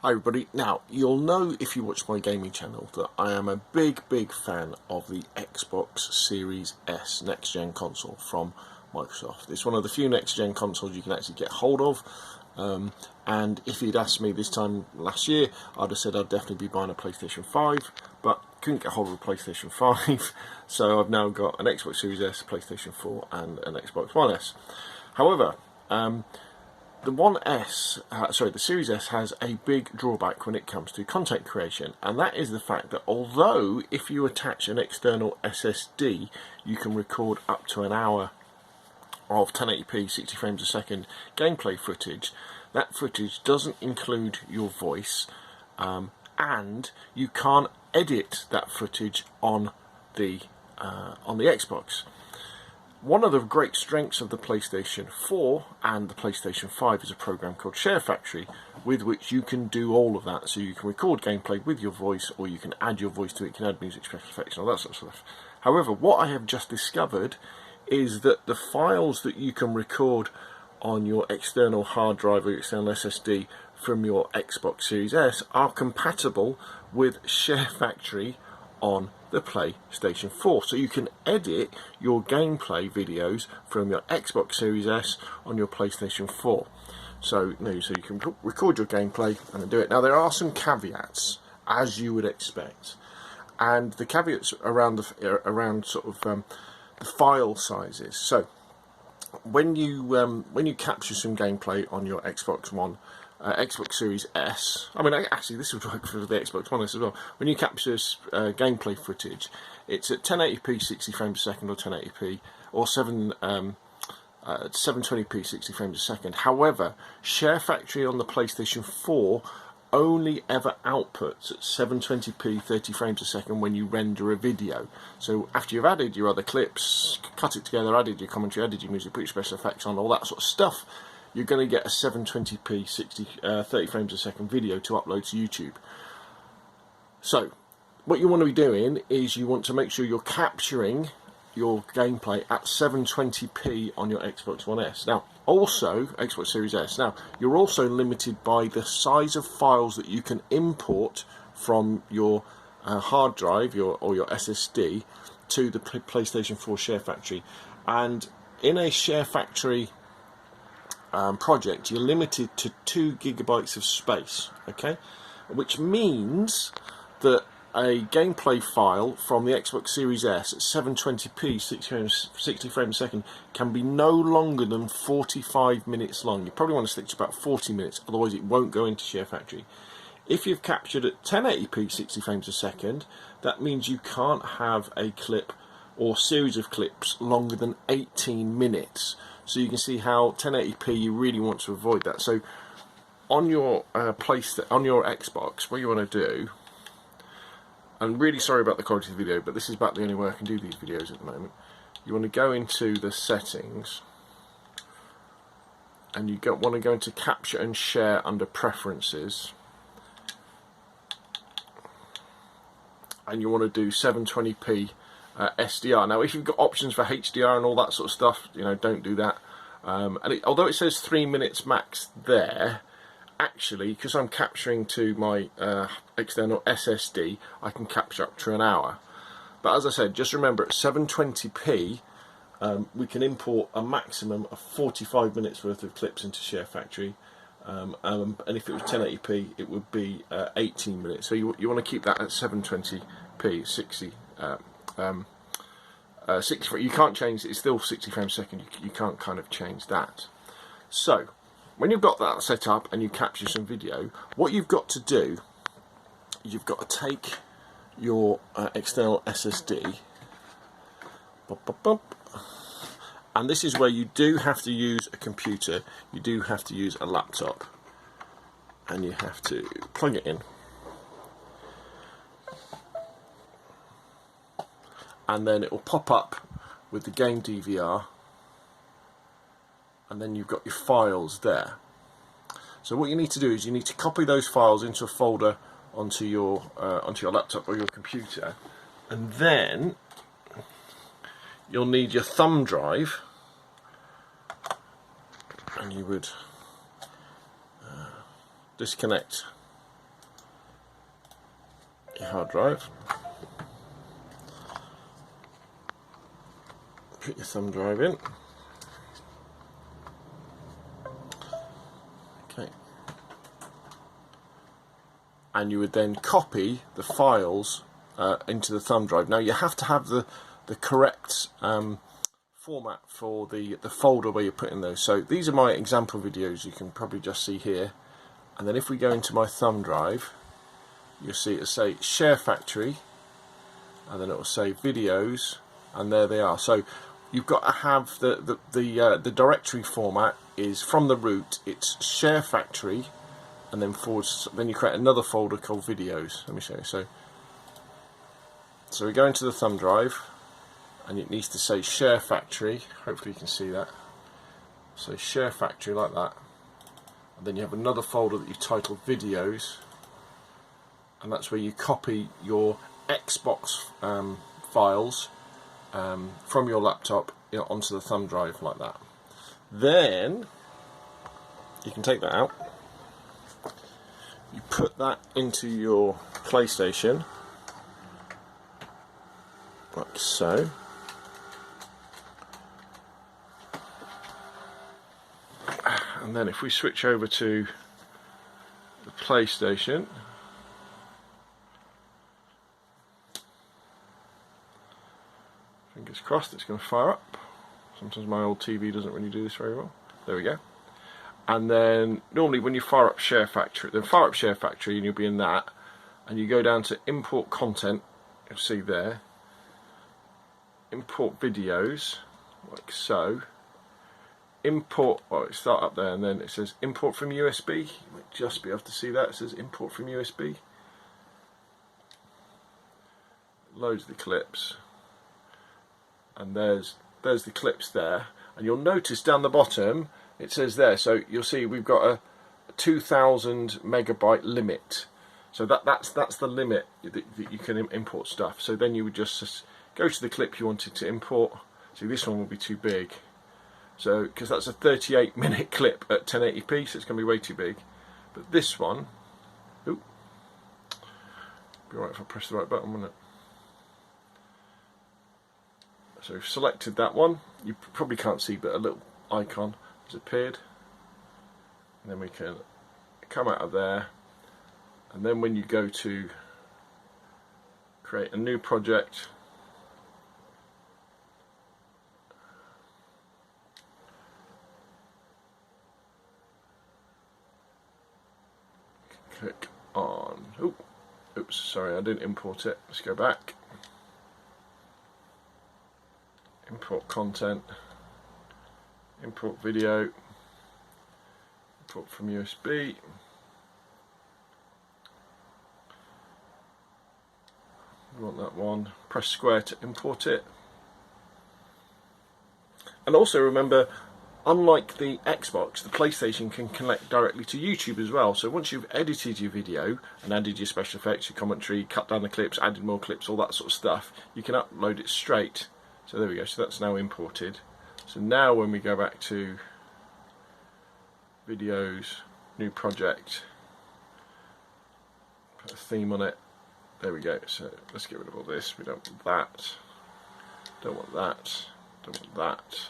Hi everybody. Now, you'll know if you watch my gaming channel that I am a big fan of the Xbox Series S next gen console from Microsoft. It's one of the few next gen consoles you can actually get hold of, and if you'd asked me this time last year, I'd have said I'd definitely be buying a PlayStation 5, but couldn't get hold of a PlayStation 5, so I've now got an Xbox Series S, PlayStation 4 and an Xbox One S. However, the Series S has a big drawback when it comes to content creation, and that is the fact that although if you attach an external SSD you can record up to an hour of 1080p 60 frames a second gameplay footage, that footage doesn't include your voice, and you can't edit that footage on the Xbox. One of the great strengths of the PlayStation 4 and the PlayStation 5 is a program called Sharefactory, with which you can do all of that. So you can record gameplay with your voice, or you can add your voice to it, you can add music, special effects, and all that sort of stuff. However, what I have just discovered is that the files that you can record on your external hard drive or your external SSD from your Xbox Series S are compatible with Sharefactory on the PlayStation 4. So you can edit your gameplay videos from your Xbox Series S on your PlayStation 4. So you can record your gameplay and then do it. Now there are some caveats, as you would expect, and the caveats around the file sizes. So when you capture some gameplay on your Xbox One, Xbox Series S, I mean actually this would work for the Xbox One S as well. When you capture gameplay footage, it's at 1080p 60 frames a second, or 1080p, or 720p 60 frames a second. However, Sharefactory on the PlayStation 4 only ever outputs at 720p 30 frames a second when you render a video. So after you've added your other clips, cut it together, added your commentary, added your music, put your special effects on, all that sort of stuff, you're going to get a 720p 30 frames a second video to upload to YouTube. So what you want to be doing is you want to make sure you're capturing your gameplay at 720p on your Xbox One S. Now also Xbox Series S. Now you're also limited by the size of files that you can import from your hard drive or your SSD to the PlayStation 4 Sharefactory, and in a Sharefactory project you're limited to 2 gigabytes of space, okay, which means that a gameplay file from the Xbox Series S at 720p 60 frames a second can be no longer than 45 minutes long. You probably want to stick to about 40 minutes, otherwise it won't go into Sharefactory. If you've captured at 1080p 60 frames a second, that means you can't have a clip or series of clips longer than 18 minutes. So you can see how 1080p you really want to avoid that. So on your on your Xbox, what you want to do, I'm really sorry about the quality of the video, but this is about the only way I can do these videos at the moment. You want to go into the settings, and you want to go into capture and share under preferences, and you want to do 720p SDR. Now if you've got options for HDR and all that sort of stuff, don't do that. Although it says 3 minutes max there, actually, because I'm capturing to my external SSD, I can capture up to an hour. But as I said, just remember at 720p we can import a maximum of 45 minutes worth of clips into Sharefactory, and if it was 1080p it would be 18 minutes. So you want to keep that at 720p 60. 60. You can't change it. It's still 60 frames a second. You can't kind of change that. So when you've got that set up and you capture some video, what you've got to do, you've got to take your external SSD, and this is where you do have to use a computer, you do have to use a laptop, and you have to plug it in, and then it will pop up with the game DVR, and then you've got your files there. So what you need to do is you need to copy those files into a folder onto your laptop or your computer, and then you'll need your thumb drive, and you would disconnect your hard drive, put your thumb drive in. Okay. And you would then copy the files into the thumb drive. Now you have to have the correct format for the folder where you're putting those. So these are my example videos, you can probably just see here. And then if we go into my thumb drive, you'll see it say Sharefactory, and then it will say videos, and there they are. So you've got to have the directory format is from the root, it's Sharefactory, and then then you create another folder called videos. Let me show you. So we go into the thumb drive, and it needs to say Sharefactory. Hopefully you can see that. So Sharefactory like that, and then you have another folder that you titled videos, and that's where you copy your Xbox files from your laptop onto the thumb drive like that. Then you can take that out, you put that into your PlayStation like so, and then if we switch over to the PlayStation, fingers crossed it's going to fire up. Sometimes my old TV doesn't really do this very well. There we go. And then normally when you fire up Sharefactory, then fire up Sharefactory and you'll be in that, and you go down to import content, you'll see there, import videos like so, import, well, start up there, and then it says import from USB. You might just be able to see that. It says import from USB. Loads of the clips, and there's the clips there, and you'll notice down the bottom it says there, so you'll see we've got a 2000 megabyte limit. So that's the limit that you can import stuff. So then you would just go to the clip you wanted to import. See, this one will be too big, so because that's a 38-minute clip at 1080p, so it's going to be way too big. But this one, ooh, be alright if I press the right button, wouldn't it? So we've selected that one. You probably can't see, but a little icon has appeared. And then we can come out of there, and then when you go to create a new project, click on, oops, sorry, I didn't import it. Let's go back. Import content, import video, import from USB, we want that one, press square to import it. And also remember, unlike the Xbox, the PlayStation can connect directly to YouTube as well. So once you've edited your video and added your special effects, your commentary, cut down the clips, added more clips, all that sort of stuff, you can upload it straight. So there we go, so that's now imported. So now when we go back to videos, new project, put a theme on it, there we go. So let's get rid of all this, we don't want that, don't want that, don't want that.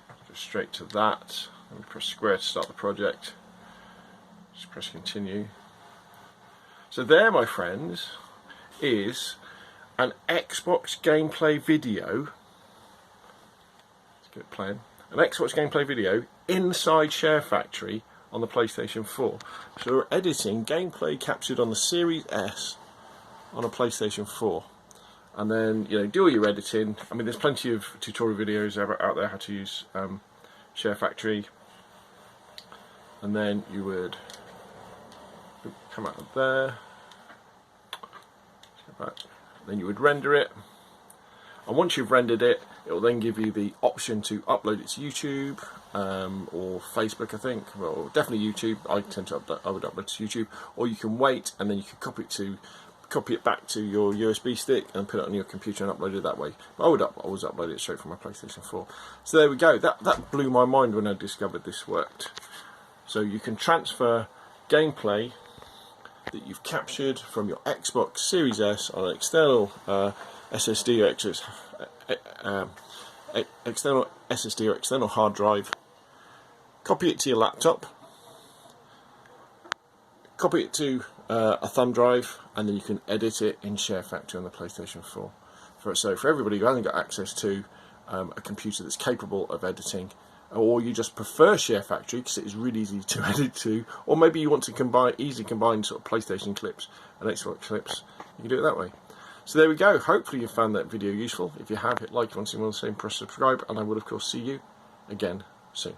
Go straight to that, and press square to start the project, just press continue. So there, my friends, is an Xbox gameplay video. Let's get it playing. An Xbox gameplay video inside Sharefactory on the PlayStation 4. So we're editing gameplay captured on the Series S on a PlayStation 4. And then, you know, do all your editing. I mean, there's plenty of tutorial videos out there how to use Sharefactory. And then you would come out of there. Let's go back. Then you would render it, and once you've rendered it, it will then give you the option to upload it to YouTube or Facebook, I think. Well, definitely YouTube. I tend to I would upload to YouTube, or you can wait and then you can copy it back to your USB stick and put it on your computer and upload it that way. But I would always upload it straight from my PlayStation 4. So there we go. That blew my mind when I discovered this worked. So you can transfer gameplay that you've captured from your Xbox Series S on an external SSD or external SSD or external hard drive, copy it to your laptop, copy it to a thumb drive, and then you can edit it in Sharefactory on the PlayStation 4. So for everybody who hasn't got access to a computer that's capable of editing, or you just prefer Sharefactory because it is really easy to edit to, or maybe you want to easily combine sort of PlayStation clips and Xbox clips, you can do it that way. So there we go. Hopefully you found that video useful. If you have, hit like if you want to see more of the same, press subscribe, and I will of course see you again soon.